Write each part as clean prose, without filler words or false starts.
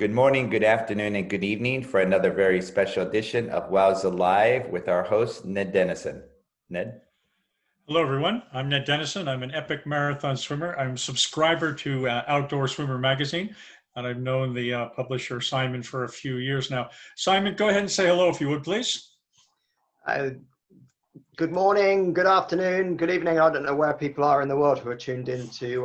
Good morning, good afternoon, and good evening for another very special edition of WOWSA Live with our host, Ned Denison. Ned? Hello, everyone. I'm Ned Denison. I'm an epic marathon swimmer. I'm a subscriber to Outdoor Swimmer magazine, and I've known the publisher, Simon, for a few years now. Simon, go ahead and say hello if you would, please. Good morning, good afternoon, good evening. I don't know where people are in the world who are tuned in to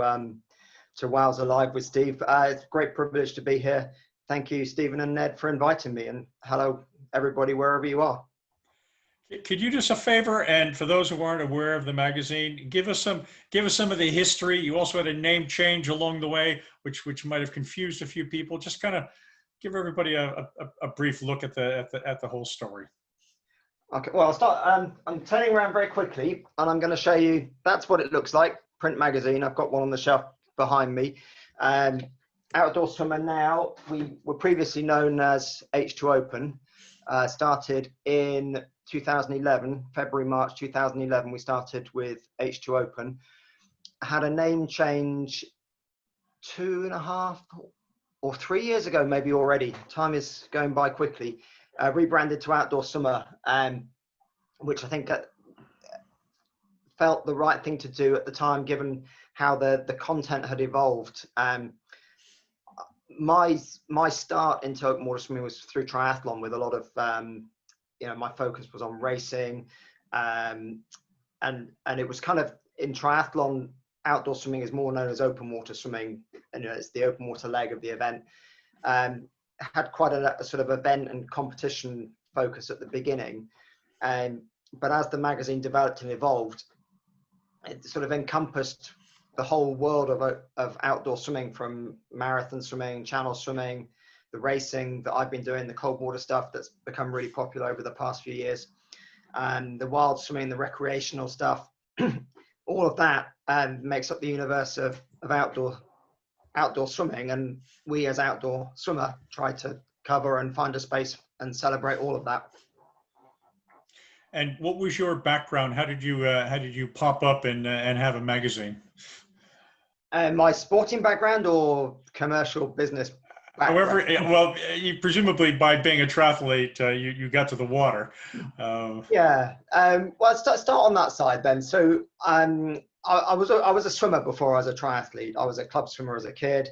WOWSA Live with Steve. It's a great privilege to be here. Thank you, Stephen and Ned, for inviting me, and hello, everybody, wherever you are. Could you do us a favor, and for those who aren't aware of the magazine, give us some of the history. You also had a name change along the way, which might have confused a few people. Just kind of give everybody a brief look at the whole story. Okay, well, I'll start. I'm turning around very quickly, and I'm going to show you. That's what it looks like. Print magazine. I've got one on the shelf behind me. Outdoor Swimmer now. We were previously known as H2 Open. Started in 2011, February, March 2011. We started with H2 Open. Had a name change 2.5 or 3 years ago, maybe already. Time is going by quickly. Rebranded to Outdoor Swimmer, which I think felt the right thing to do at the time, given how the content had evolved. My start into open water swimming was through triathlon, with a lot of my focus was on racing, and it was kind of in triathlon. Outdoor swimming is more known as open water swimming, and it's the open water leg of the event. Had quite a sort of event and competition focus at the beginning, but as the magazine developed and evolved, it sort of encompassed the whole world of outdoor swimming, from marathon swimming, channel swimming, the racing that I've been doing, the cold water stuff that's become really popular over the past few years, and the wild swimming, the recreational stuff. All of that makes up the universe of outdoor swimming, and we as Outdoor Swimmer try to cover and find a space and celebrate all of that. And what was your background? How did you pop up and have a magazine? My sporting background or commercial business background? However, well, you presumably by being a triathlete, you got to the water. Yeah. Well, let's start on that side then. So I was a swimmer before I was a triathlete. I was a club swimmer as a kid.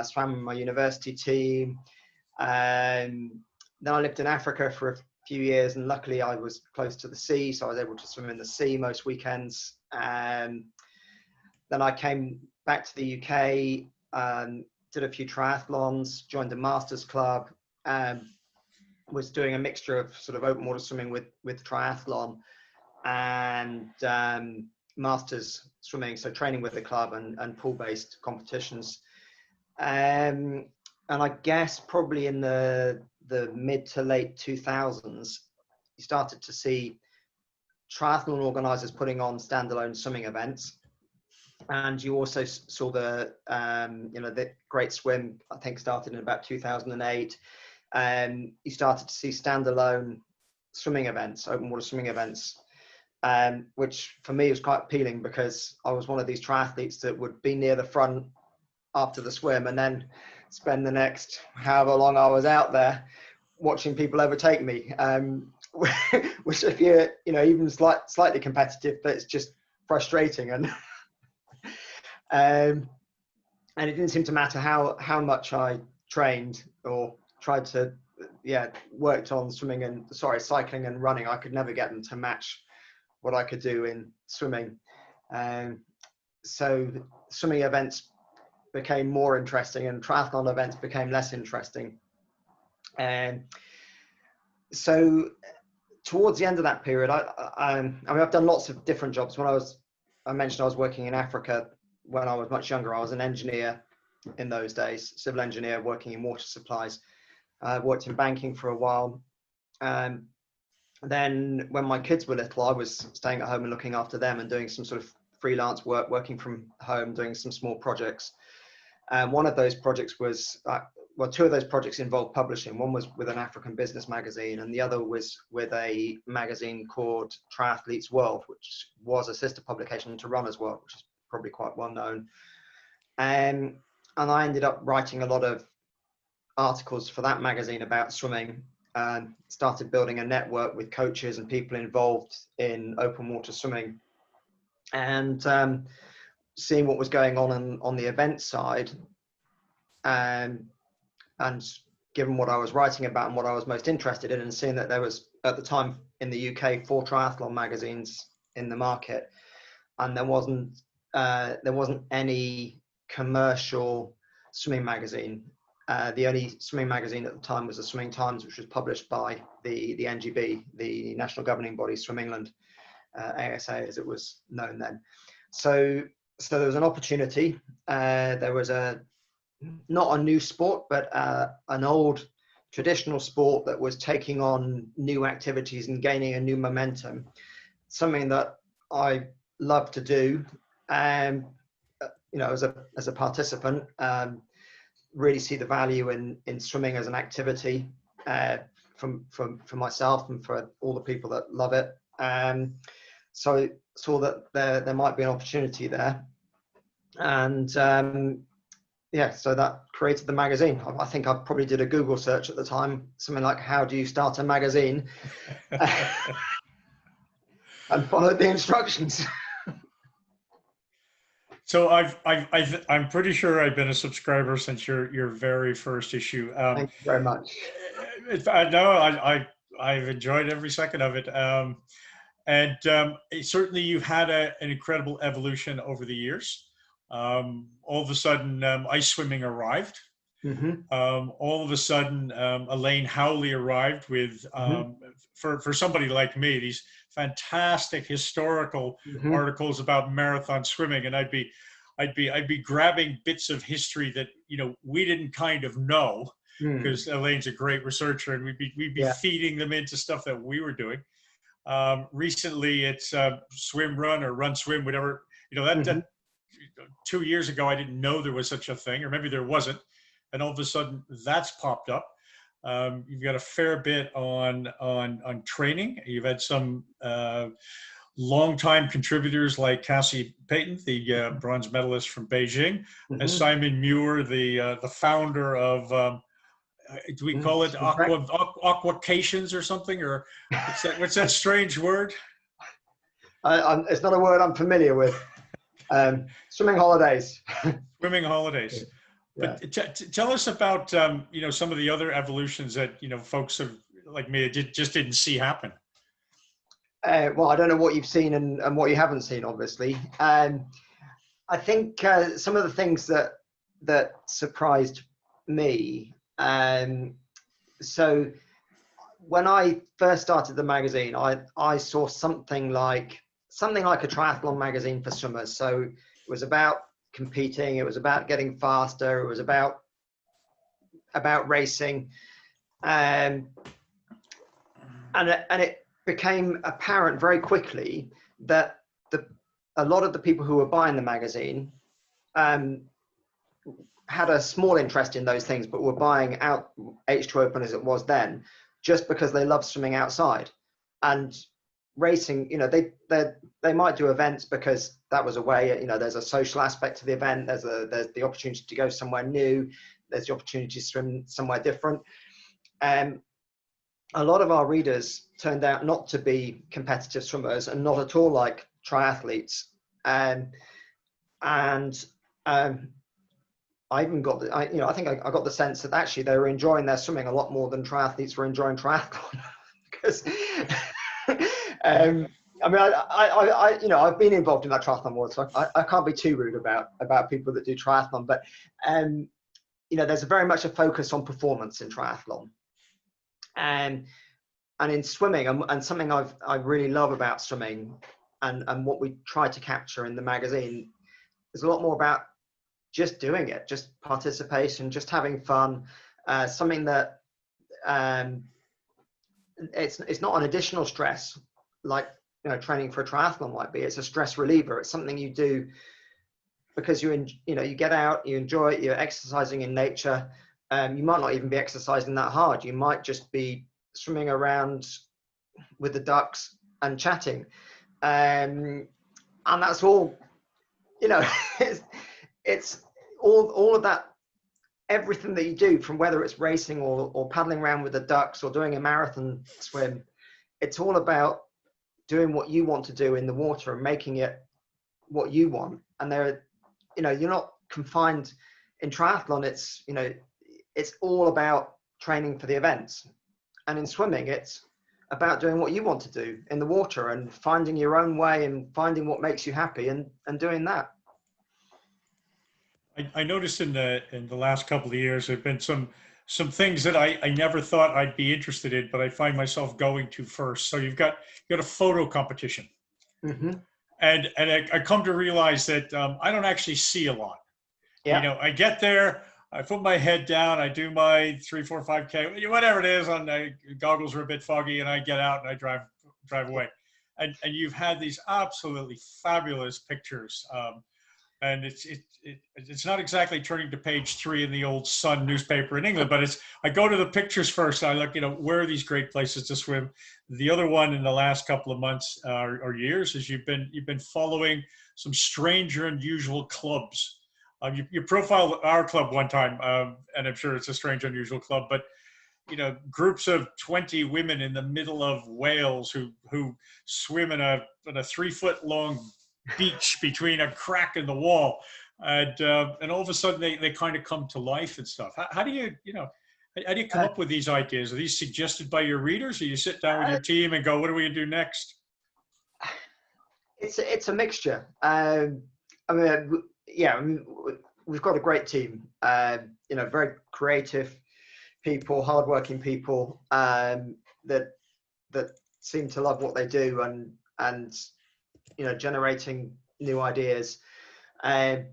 Swam with my university team. Then I lived in Africa for a few years, and luckily I was close to the sea, so I was able to swim in the sea most weekends. Then I came back to the UK, did a few triathlons, joined a masters club, was doing a mixture of sort of open water swimming with triathlon and masters swimming, so training with the club and pool-based competitions. And I guess probably in the mid to late 2000s, you started to see triathlon organizers putting on standalone swimming events. And you also saw the Great Swim, I think, started in about 2008. You started to see standalone swimming events, open water swimming events, which for me was quite appealing, because I was one of these triathletes that would be near the front after the swim and then spend the next however long I was out there watching people overtake me, which if you're even slightly competitive, but it's just frustrating. And it didn't seem to matter how much I trained or tried to worked on cycling and running. I could never get them to match what I could do in swimming. So swimming events became more interesting and triathlon events became less interesting. And so towards the end of that period, I've done lots of different jobs. I mentioned I was working in Africa when I was much younger. I was an engineer in those days, civil engineer working in water supplies. I worked in banking for a while. Then when my kids were little, I was staying at home and looking after them and doing some sort of freelance work, working from home, doing some small projects. One of those projects was, two of those projects involved publishing. One was with an African business magazine, and the other was with a magazine called Triathletes World, which was a sister publication to Runner's World, which is probably quite well known. And I ended up writing a lot of articles for that magazine about swimming, and started building a network with coaches and people involved in open water swimming, and seeing what was going on the event side, and given what I was writing about and what I was most interested in, and seeing that there was at the time in the UK 4 triathlon magazines in the market, and there wasn't any commercial swimming magazine. The only swimming magazine at the time was the Swimming Times, which was published by the NGB, the National Governing Body, Swim England, ASA as it was known then. So there was an opportunity. There was not a new sport, but an old traditional sport that was taking on new activities and gaining a new momentum. Something that I love to do, and as a participant, really see the value in swimming as an activity, for myself and for all the people that love it. So saw that there might be an opportunity there, and so that created the magazine. I think I probably did a Google search at the time, something like "How do you start a magazine?" and followed the instructions. So I'm pretty sure I've been a subscriber since your very first issue. Thank you very much. I know I've enjoyed every second of it, and certainly you've had an incredible evolution over the years. All of a sudden, ice swimming arrived. Mm-hmm. All of a sudden, Elaine Howley arrived with, for somebody like me, these fantastic historical articles about marathon swimming, and I'd be grabbing bits of history that we didn't kind of know, because Elaine's a great researcher, and we'd be feeding them into stuff that we were doing. Recently, it's swim run or run swim, whatever. That 2 years ago, I didn't know there was such a thing, or maybe there wasn't. And all of a sudden, that's popped up. You've got a fair bit on training. You've had some longtime contributors like Cassie Payton, the bronze medalist from Beijing, and Simon Muir, the founder of, do we call it aquacations or something? Or what's that strange word? It's not a word I'm familiar with. Swimming holidays. Swimming holidays. But tell us about some of the other evolutions that folks like me just didn't see happen. Well, I don't know what you've seen and what you haven't seen, obviously. I think some of the things that surprised me. So when I first started the magazine, I saw something like a triathlon magazine for swimmers. So it was about competing, it was about getting faster, it was about racing, and it became apparent very quickly that a lot of the people who were buying the magazine had a small interest in those things, but were buying out H2 Open as it was then, just because they love swimming outside. And racing, they might do events because that was a way, there's a social aspect to the event, there's the opportunity to go somewhere new, there's the opportunity to swim somewhere different. A lot of our readers turned out not to be competitive swimmers and not at all like triathletes. I even got I think I got the sense that actually they were enjoying their swimming a lot more than triathletes were enjoying triathlon. Because I've been involved in that triathlon world, so I can't be too rude about people that do triathlon, but there's very much a focus on performance in triathlon, and in swimming, and something I really love about swimming, and what we try to capture in the magazine is a lot more about just doing it, just participation, just having fun, something that it's not an additional stress like training for a triathlon might be. It's a stress reliever. It's something you do because you get out, you enjoy it, you're exercising in nature. You might not even be exercising that hard. You might just be swimming around with the ducks and chatting, and that's all. It's all of that everything that you do, from whether it's racing or paddling around with the ducks or doing a marathon swim, it's all about doing what you want to do in the water and making it what you want. And you're not confined in triathlon. It's all about training for the events. And in swimming, it's about doing what you want to do in the water and finding your own way and finding what makes you happy and doing that. I noticed in the last couple of years, there've been some things that I never thought I'd be interested in, but I find myself going to first. So you've got a photo competition, Mm-hmm. and I come to realize that I don't actually see a lot. Yeah. I get there, I put my head down, I do my 3, 4, 5K, whatever it is. On the goggles are a bit foggy, and I get out and I drive away. And you've had these absolutely fabulous pictures. And it's not exactly turning to page 3 in the old Sun newspaper in England, but I go to the pictures first. I look, where are these great places to swim? The other one in the last couple of months or years is you've been following some strange or unusual clubs. You profiled our club one time, and I'm sure it's a strange, unusual club, but groups of 20 women in the middle of Wales who swim in a 3-foot long beach between a crack in the wall, and all of a sudden they kind of come to life and stuff. How do you come up with these ideas? Are these suggested by your readers, or you sit down with your team and go, what are we gonna do next? It's a mixture. We've got a great team. Very creative people, hardworking people that seem to love what they do and generating new ideas. I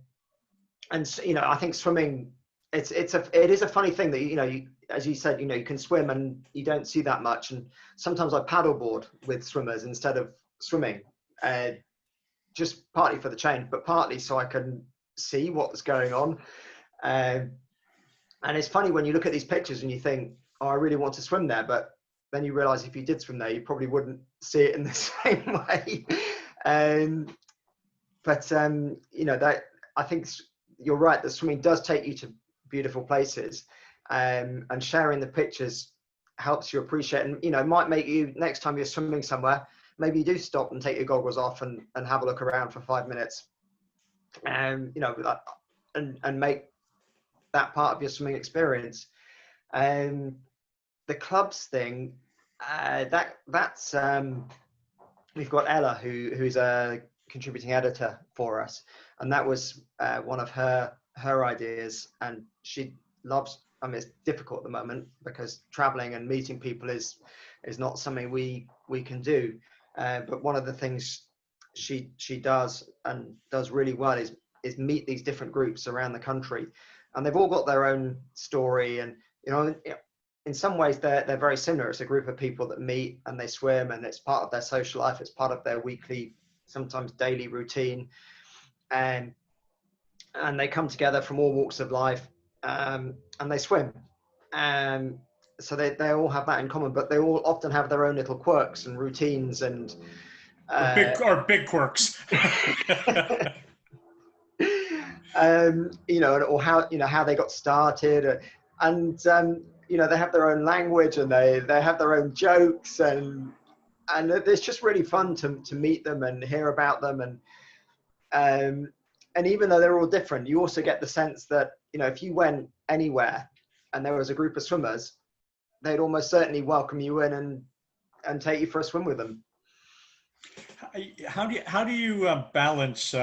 think swimming, it is a funny thing that as you said, you can swim and you don't see that much. And sometimes I paddleboard with swimmers instead of swimming, just partly for the change, but partly so I can see what's going on. And it's funny when you look at these pictures and you think, oh, I really want to swim there, but then you realize if you did swim there, you probably wouldn't see it in the same way. That I think you're right, that swimming does take you to beautiful places, and sharing the pictures helps you appreciate, and it might make you, next time you're swimming somewhere, maybe you do stop and take your goggles off and have a look around for 5 minutes, and make that part of your swimming experience. The clubs thing, that's we've got Ella who's a contributing editor for us, and that was one of her ideas, and she loves, it's difficult at the moment because traveling and meeting people is not something we can do, but one of the things she does and does really well is meet these different groups around the country, and they've all got their own story, and in some ways they're very similar. It's a group of people that meet and they swim, and it's part of their social life, it's part of their weekly, sometimes daily routine, and they come together from all walks of life, and they swim, and so they all have that in common, but they all often have their own little quirks and routines and big quirks. Or how they got started, and they have their own language, and they have their own jokes, and it's just really fun to meet them and hear about them, and even though they're all different, you also get the sense that if you went anywhere and there was a group of swimmers, they'd almost certainly welcome you in and take you for a swim with them. How do you balance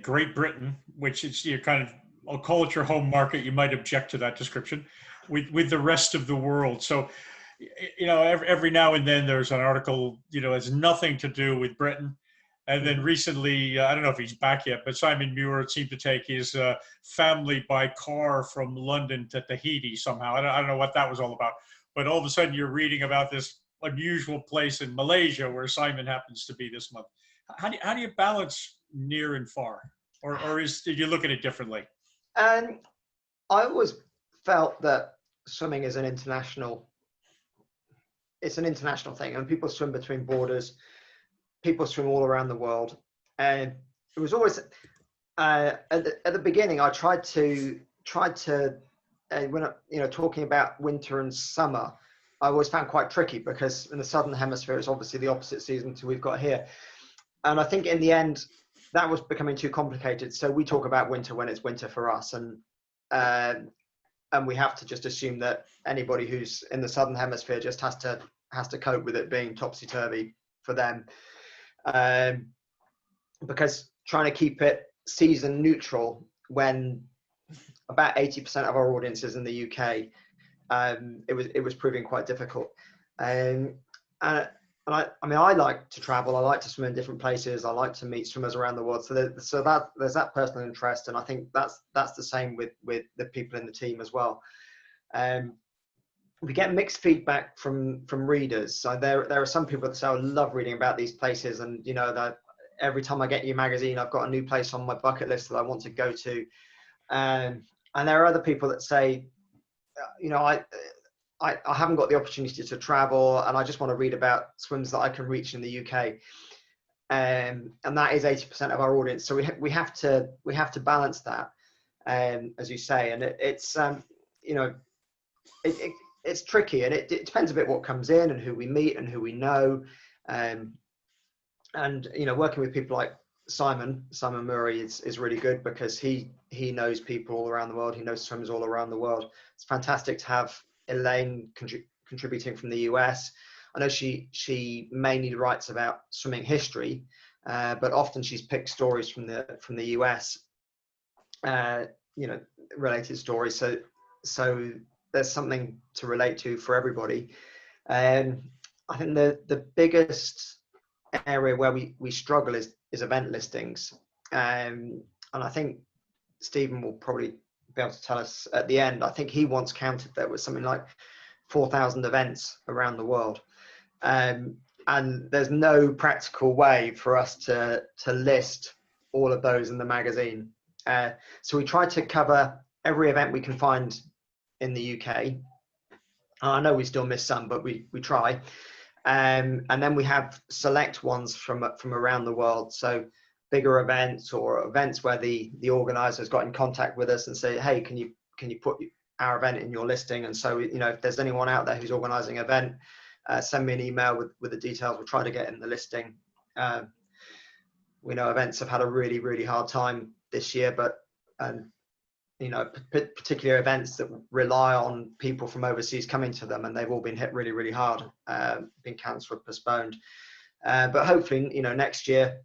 Great Britain, which is your kind of, I'll call it your home market, you might object to that description, with the rest of the world? So every now and then there's an article has nothing to do with Britain, and then recently, I don't know if he's back yet, but Simon Muir seemed to take his family by car from London to Tahiti somehow. I don't know what that was all about, but all of a sudden you're reading about this unusual place in Malaysia where Simon happens to be this month. How do you balance near and far, or did you look at it differently? I always felt that swimming is an international thing, and people swim between borders, people swim all around the world, and it was always at the beginning I tried to tried to, when talking about winter and summer, I always found quite tricky because in the southern hemisphere it's obviously the opposite season to we've got here, and I think in the end that was becoming too complicated. So we talk about winter when it's winter for us, and we have to just assume that anybody who's in the southern hemisphere just has to cope with it being topsy-turvy for them, because trying to keep it season neutral when about 80% of our audience is in the UK, it was proving quite difficult. And I like to travel. I like to swim in different places. I like to meet swimmers around the world. So there's that personal interest, and I think that's the same with the people in the team as well. We get mixed feedback from readers. So there are some people that say, I love reading about these places, and that every time I get your magazine, I've got a new place on my bucket list that I want to go to. And there are other people that say, I haven't got the opportunity to travel, and I just want to read about swims that I can reach in the UK. And that is 80% of our audience. So we have to balance that, as you say, and it's tricky, and it depends a bit what comes in and who we meet and who we know. And working with people like Simon Murray is really good because he knows people all around the world. He knows swimmers all around the world. It's fantastic to have Elaine contributing from the US. I know she mainly writes about swimming history, but often she's picked stories from the US, related stories. So there's something to relate to for everybody. I think the biggest area where we struggle is event listings, and I think Stephen will probably be able to tell us at the end. I think he once counted there was something like 4,000 events around the world, and there's no practical way for us to list all of those in the magazine. So we try to cover every event we can find in the UK. I know we still miss some, but we try. And then we have select ones from around the world. So bigger events or events where the organizers got in contact with us and say, hey, can you put our event in your listing? And so, if there's anyone out there who's organizing an event, send me an email with the details. We'll try to get in the listing. We know events have had a really, really hard time this year, but particular events that rely on people from overseas coming to them, and they've all been hit really, really hard, been cancelled, postponed. But hopefully, next year,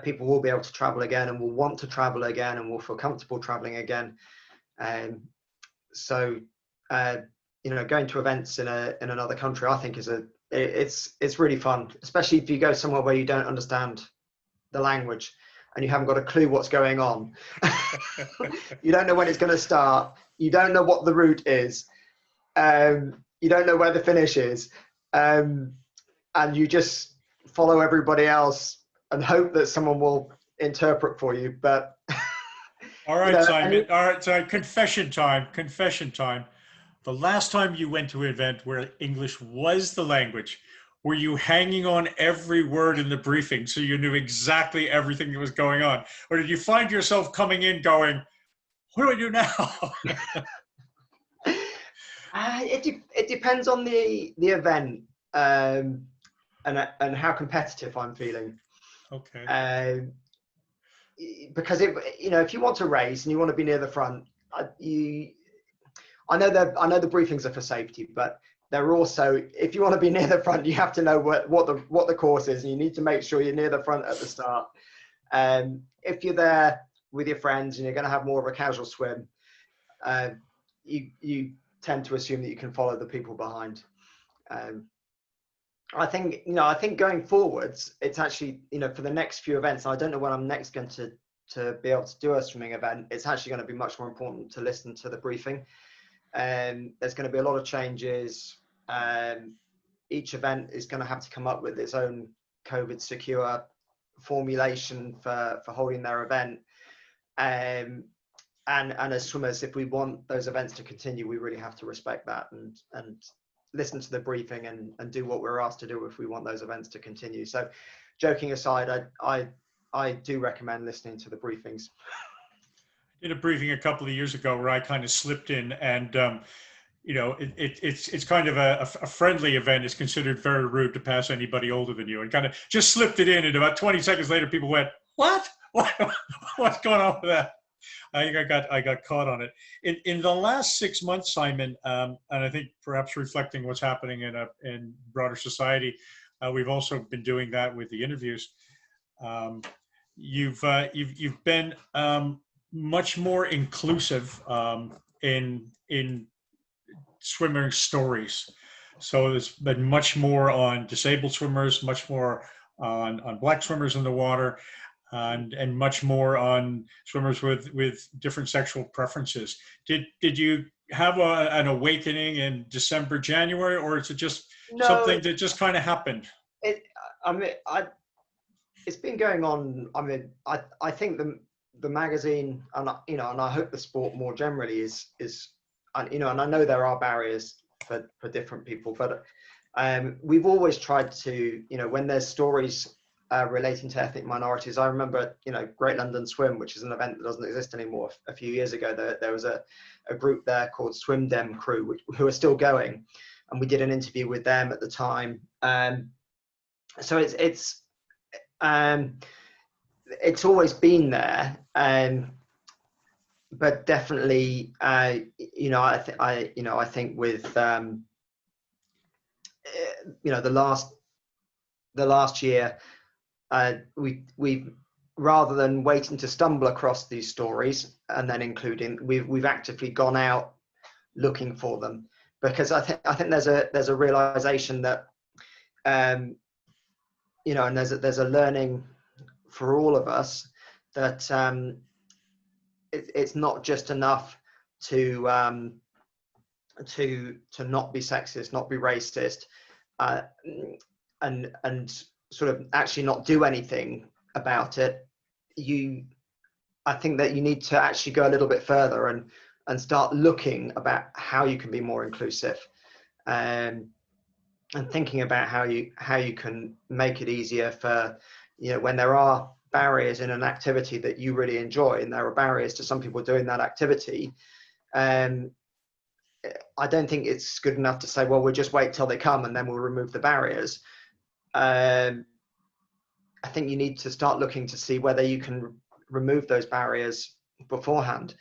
people will be able to travel again and will want to travel again and will feel comfortable traveling again. So, going to events in another country, I think it's really fun, especially if you go somewhere where you don't understand the language and you haven't got a clue what's going on. You don't know when it's going to start. You don't know what the route is. You don't know where the finish is. And you just follow everybody else and hope that someone will interpret for you. But all right, Simon. All right, so confession time. The last time you went to an event where English was the language, were you hanging on every word in the briefing so you knew exactly everything that was going on? Or did you find yourself coming in going, what do I do now? It depends on the event, and how competitive I'm feeling. Okay. Because if you want to race and you want to be near the front, I know the briefings are for safety, but they're also, if you want to be near the front, you have to know what the course is, and you need to make sure you're near the front at the start. If you're there with your friends and you're going to have more of a casual swim, you tend to assume that you can follow the people behind. I think going forwards, it's actually, for the next few events, I don't know when I'm next going to be able to do a swimming event, it's actually going to be much more important to listen to the briefing. There's going to be a lot of changes. Each event is going to have to come up with its own COVID secure formulation for holding their event. And as swimmers, if we want those events to continue, we really have to respect that and listen to the briefing and do what we're asked to do if we want those events to continue. So joking aside, I do recommend listening to the briefings. did a briefing a couple of years ago where I kind of slipped in, and it's kind of a friendly event. It's considered very rude to pass anybody older than you, and kind of just slipped it in, and about 20 seconds later, people went, "What? What's going on with that?" I got caught on it. In the last 6 months, Simon, and I think perhaps reflecting what's happening in broader society, we've also been doing that with the interviews. You've been much more inclusive in swimmer stories. So there's been much more on disabled swimmers, much more on Black swimmers in the water, and much more on swimmers with different sexual preferences. Did you have an awakening in December, January, or is it just something that just kind of happened? It's been going on. I mean, I think the magazine, and and I hope the sport more generally is, and I know there are barriers for different people, but we've always tried to, when there's stories relating to ethnic minorities. I remember, Great London Swim, which is an event that doesn't exist anymore. A few years ago, there was a group there called Swim Dem Crew, who are still going, and we did an interview with them at the time. So it's always been there, but definitely, I think with the last year, we've rather than waiting to stumble across these stories and then including, we've actively gone out looking for them, because I think there's a realization that and there's a learning for all of us that it's not just enough to not be sexist, not be racist, and sort of actually not do anything about it. I think that you need to actually go a little bit further and start looking about how you can be more inclusive, and thinking about how you can make it easier for, when there are barriers in an activity that you really enjoy, and there are barriers to some people doing that activity. I don't think it's good enough to say, well, we'll just wait till they come and then we'll remove the barriers. I think you need to start looking to see whether you can remove those barriers beforehand.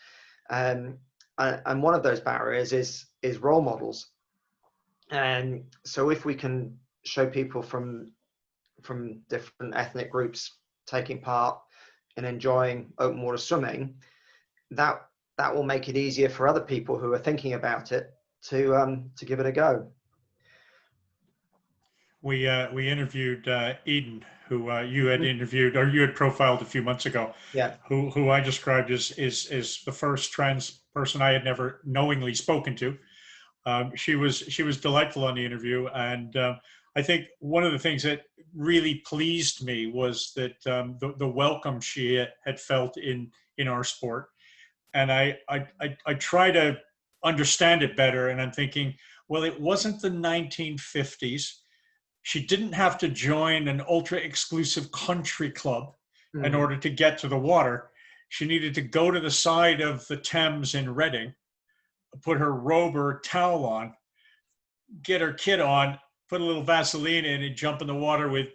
And one of those barriers is role models. And so if we can show people from different ethnic groups taking part and enjoying open water swimming, that will make it easier for other people who are thinking about it to give it a go. We interviewed Eden, who you had interviewed, or you had profiled a few months ago. Yeah. Who I described as the first trans person I had never knowingly spoken to. She was delightful on the interview, and I think one of the things that really pleased me was that the welcome she had felt in our sport, and I try to understand it better, and I'm thinking, well, it wasn't the 1950s. She didn't have to join an ultra-exclusive country club in order to get to the water. She needed to go to the side of the Thames in Reading, put her robe or towel on, get her kit on, put a little Vaseline in, and jump in the water with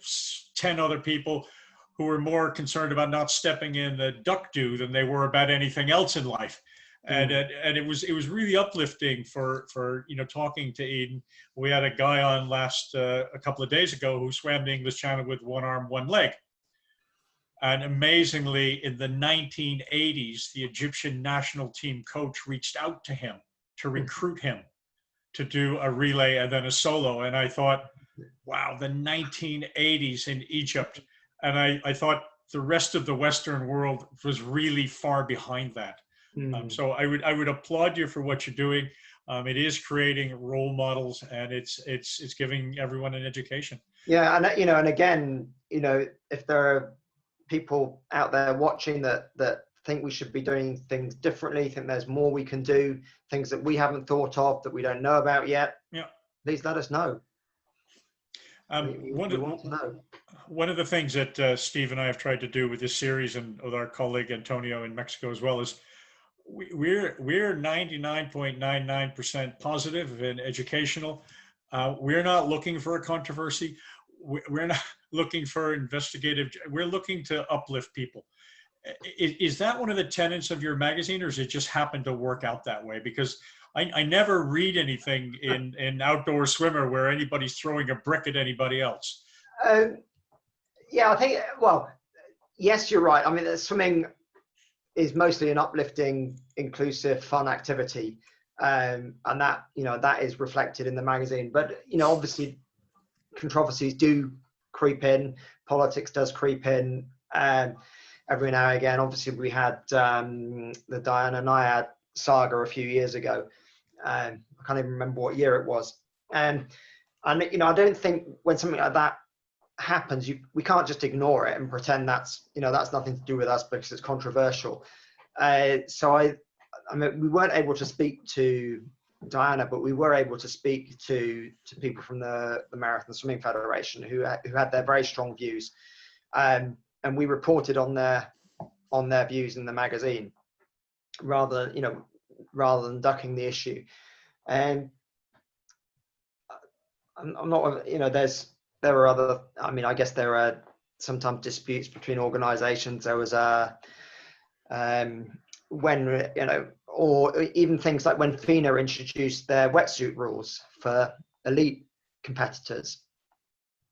10 other people who were more concerned about not stepping in the duck dew than they were about anything else in life. And it was really uplifting for talking to Eden. We had a guy on a couple of days ago who swam the English Channel with one arm, one leg. And amazingly, in the 1980s, the Egyptian national team coach reached out to him to recruit him to do a relay and then a solo. And I thought, wow, the 1980s in Egypt. And I thought the rest of the Western world was really far behind that. So I would applaud you for what you're doing. It is creating role models, and it's giving everyone an education. Yeah, and and again, if there are people out there watching that think we should be doing things differently, think there's more we can do, things that we haven't thought of, that we don't know about yet, please let us know. We want to know. One of the things that Steve and I have tried to do with this series, and with our colleague Antonio in Mexico as well, is we're 99.99% positive and educational. We're not looking for a controversy. We're not looking for investigative. We're looking to uplift people. Is that one of the tenets of your magazine, or does it just happen to work out that way? Because I never read anything in Outdoor Swimmer where anybody's throwing a brick at anybody else. Yeah, I think, well, yes, you're right. I mean, swimming is mostly an uplifting, inclusive, fun activity. And that, that is reflected in the magazine. But, obviously controversies do creep in, politics does creep in every now and again. Obviously we had the Diana Nyad saga a few years ago. I can't even remember what year it was. And I don't think when something like that happens, we can't just ignore it and pretend that's nothing to do with us because it's controversial. So I mean, we weren't able to speak to Diana, but we were able to speak to people from the Marathon Swimming Federation who had their very strong views, and we reported on their views in the magazine rather than ducking the issue. And I'm not, there are other, I mean, I guess there are sometimes disputes between organizations. There was when, or even things like when FINA introduced their wetsuit rules for elite competitors.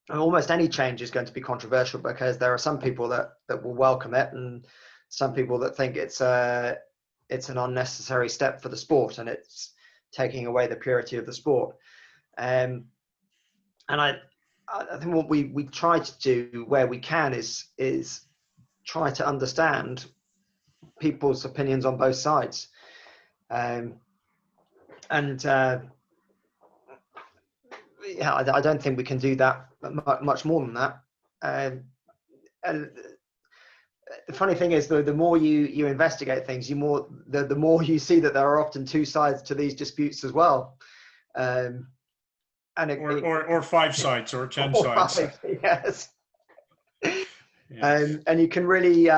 And almost any change is going to be controversial because there are some people that will welcome it and some people that think it's an unnecessary step for the sport and it's taking away the purity of the sport. And I think what we try to do where we can is try to understand people's opinions on both sides. Yeah, I don't think we can do that much more than that. And the funny thing is, the more you investigate things, the more you see that there are often two sides to these disputes as well. Or 5 sides or 10 or sides. 5, yes. Yes. And you can really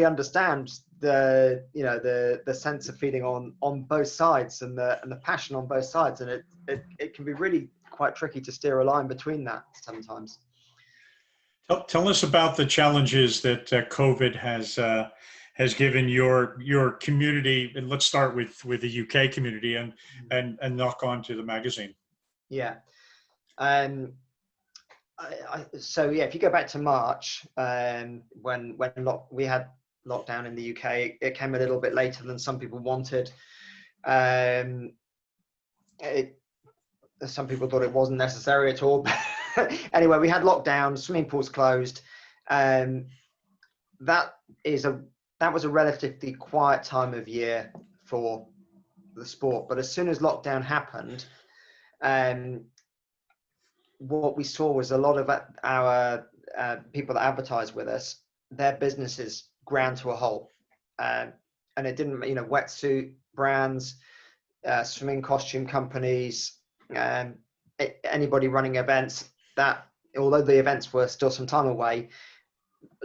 understand the sense of feeling on both sides and the passion on both sides, and it can be really quite tricky to steer a line between that sometimes. Tell us about the challenges that COVID has given your community, and let's start with the UK community and knock on to the magazine. Yeah. So yeah, if you go back to March, when we had lockdown in the UK, it came a little bit later than some people wanted. Some people thought it wasn't necessary at all. Anyway, we had lockdown, swimming pools closed. That was a relatively quiet time of year for the sport. But as soon as lockdown happened, what we saw was a lot of our people that advertise with us, their businesses ground to a halt. And it didn't, wetsuit brands, swimming costume companies, anybody running events, that although the events were still some time away,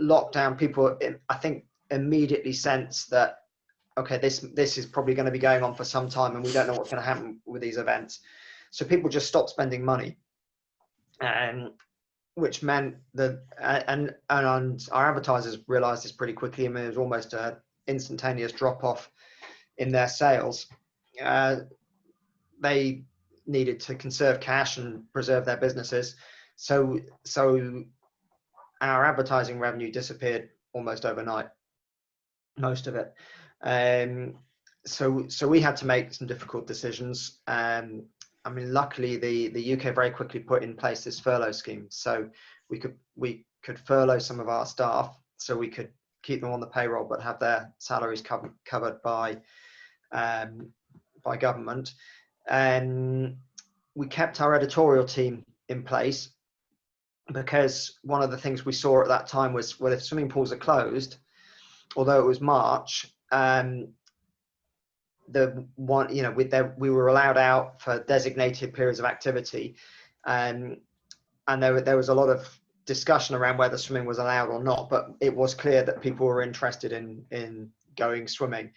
lockdown, people, I think, immediately sensed that, okay, this is probably going to be going on for some time and we don't know what's going to happen with these events. So people just stopped spending money. Which meant that, and our advertisers realized this pretty quickly. I mean, it was almost an instantaneous drop off in their sales. They needed to conserve cash and preserve their businesses. So our advertising revenue disappeared almost overnight, most of it. So we had to make some difficult decisions. I mean, luckily the UK very quickly put in place this furlough scheme, so we could furlough some of our staff, so we could keep them on the payroll but have their salaries covered by government. And we kept our editorial team in place because one of the things we saw at that time was, well, if swimming pools are closed, although it was March, we were allowed out for designated periods of activity, and there was a lot of discussion around whether swimming was allowed or not, but it was clear that people were interested in going swimming.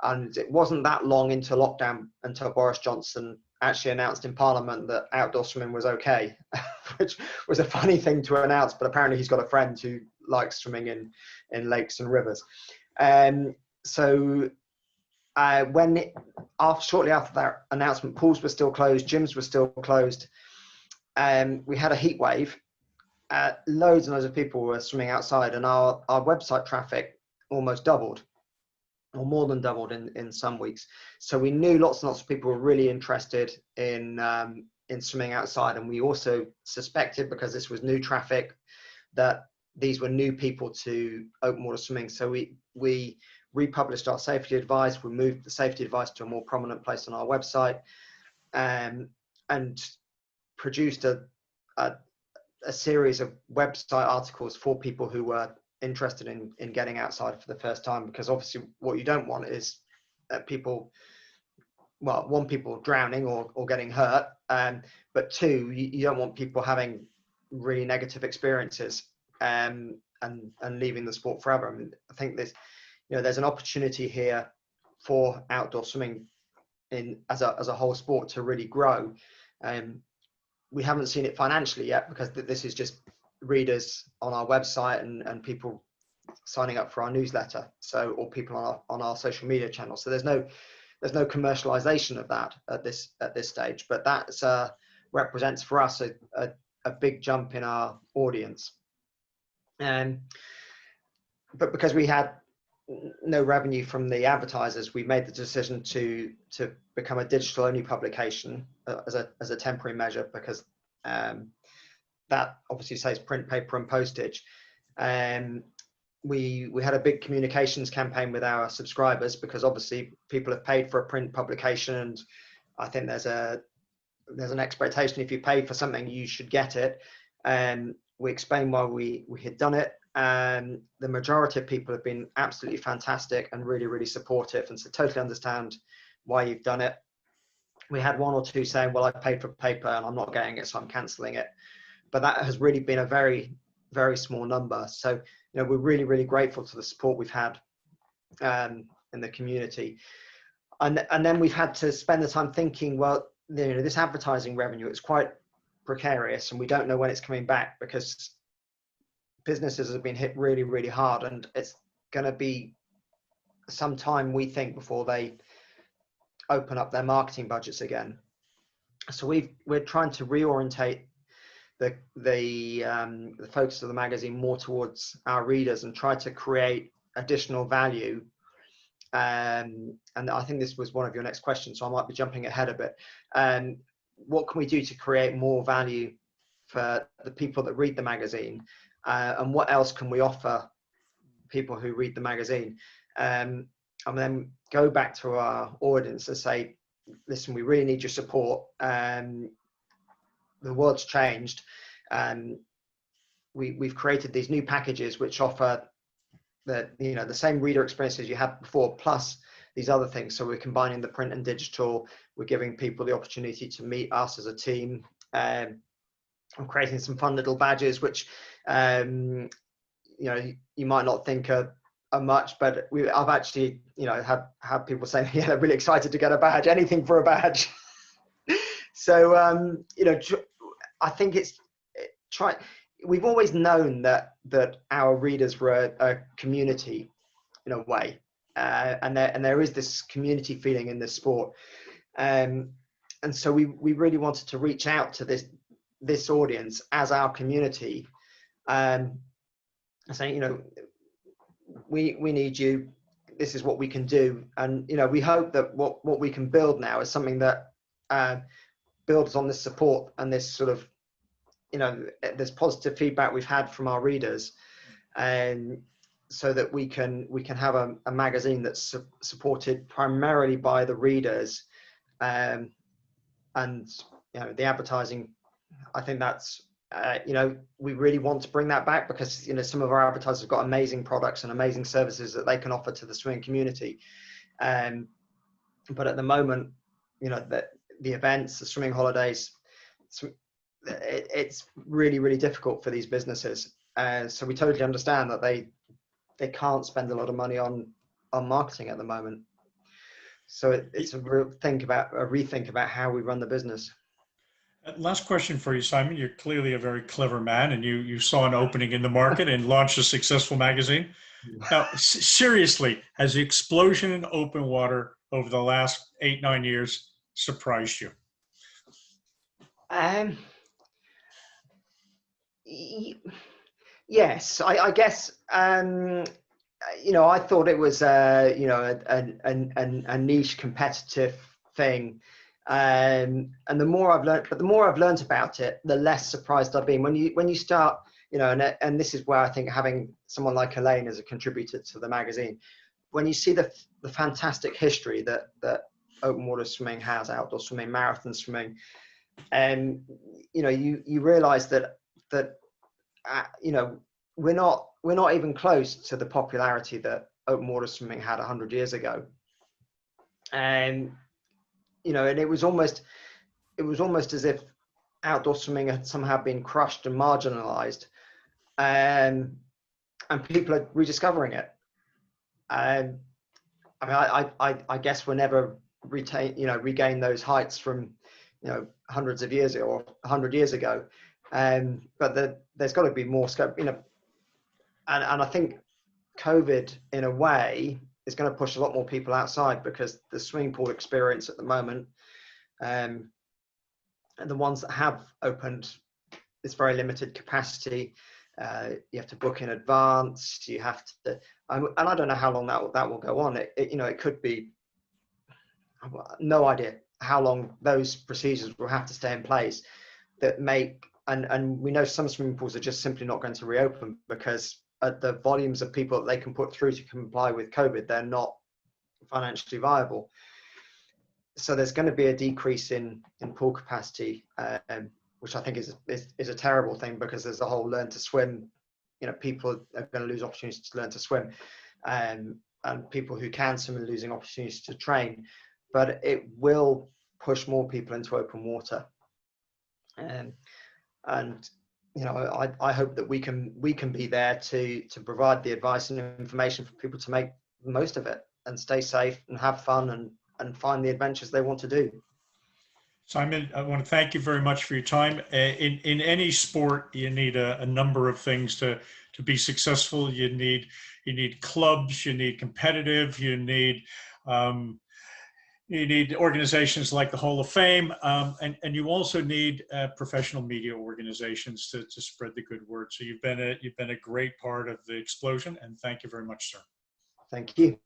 And it wasn't that long into lockdown until Boris Johnson actually announced in Parliament that outdoor swimming was okay, which was a funny thing to announce, but apparently he's got a friend who likes swimming in lakes and rivers. So shortly after that announcement, pools were still closed, gyms were still closed. We had a heat wave. Loads and loads of people were swimming outside, and our website traffic almost doubled, or more than doubled in some weeks. So we knew lots and lots of people were really interested in swimming outside, and we also suspected, because this was new traffic, that these were new people to open water swimming. So we republished our safety advice. We moved the safety advice to a more prominent place on our website, and produced a series of website articles for people who were interested in getting outside for the first time, because obviously what you don't want is people, well, one, people drowning or getting hurt, but two, you don't want people having really negative experiences and leaving the sport forever. I mean, I think there's an opportunity here for outdoor swimming as a whole sport to really grow. We haven't seen it financially yet, because this is just readers on our website and people signing up for our newsletter, or people on our social media channels. So there's no commercialization of that at this stage, but that represents for us a big jump in our audience. But because we had no revenue from the advertisers, we made the decision to become a digital only publication as a temporary measure, because that obviously saves print, paper and postage. We had a big communications campaign with our subscribers, because obviously people have paid for a print publication, and I think there's an expectation, if you pay for something you should get it. We explained why we had done it, and the majority of people have been absolutely fantastic and really, really supportive, and so totally understand why you've done it. We had one or two saying, well, I paid for paper and I'm not getting it, so I'm cancelling it. But that has really been a very, very small number. So, we're really, really grateful to the support we've had in the community. And then we've had to spend the time thinking, well, this advertising revenue, it's quite precarious, and we don't know when it's coming back, because businesses have been hit really, really hard, and it's going to be some time, we think, before they open up their marketing budgets again. So we're trying to reorientate the focus of the magazine more towards our readers and try to create additional value. And I think this was one of your next questions, so I might be jumping ahead a bit. What can we do to create more value for the people that read the magazine? And what else can we offer people who read the magazine? And then go back to our audience and say, listen, we really need your support. The world's changed, and we've created these new packages which offer the same reader experiences you had before, plus these other things. So we're combining the print and digital. We're giving people the opportunity to meet us as a team. I'm creating some fun little badges, which you might not think are much, but I've actually had people saying, yeah, they're really excited to get a badge, anything for a badge. So I think we've always known that our readers were a community in a way, and there is this community feeling in this sport, and so we really wanted to reach out to this audience as our community, saying, we need you. This is what we can do, and we hope that what we can build now is something that builds on this support and this sort of this positive feedback we've had from our readers, and so that we can have a magazine that's supported primarily by the readers, and the advertising. I think that's we really want to bring that back, because some of our advertisers have got amazing products and amazing services that they can offer to the swimming community, but at the moment, the events, the swimming holidays, it's really, really difficult for these businesses. So we totally understand that they can't spend a lot of money on marketing at the moment. So it's a real rethink about how we run the business. Last question for you, Simon. You're clearly a very clever man, and you saw an opening in the market and launched a successful magazine. Now, seriously, has the explosion in open water over the last 8, 9 years surprised you? Yes, I guess. I thought it was a niche competitive thing, and the more I've learned about it, the less surprised I've been. When you start, and this is where I think having someone like Elaine as a contributor to the magazine, when you see the fantastic history that open water swimming has, outdoor swimming, marathon swimming, and you realize that we're not even close to the popularity that open water swimming had 100 years ago. And and it was almost as if outdoor swimming had somehow been crushed and marginalized, and people are rediscovering it. And I guess we'll never regain those heights from hundreds of years ago or 100 years ago. But there's got to be more scope, and I think COVID, in a way, is going to push a lot more people outside, because the swimming pool experience at the moment, and the ones that have opened, it's very limited capacity. You have to book in advance. You have to, and I don't know how long that will go on. It could be, no idea how long those procedures will have to stay in place that make. And we know some swimming pools are just simply not going to reopen, because at the volumes of people that they can put through to comply with COVID, they're not financially viable. So there's going to be a decrease in pool capacity, which I think is a terrible thing, because there's a whole learn to swim. People are going to lose opportunities to learn to swim, and people who can swim are losing opportunities to train. But it will push more people into open water. And I hope that we can be there to provide the advice and information for people to make the most of it and stay safe and have fun and find the adventures they want to do. Simon, I want to thank you very much for your time. In any sport, you need a number of things to be successful. You need clubs, you need competitive, you need organizations like the Hall of Fame, and you also need professional media organizations to spread the good word. So you've been a great part of the explosion, and thank you very much, sir. Thank you.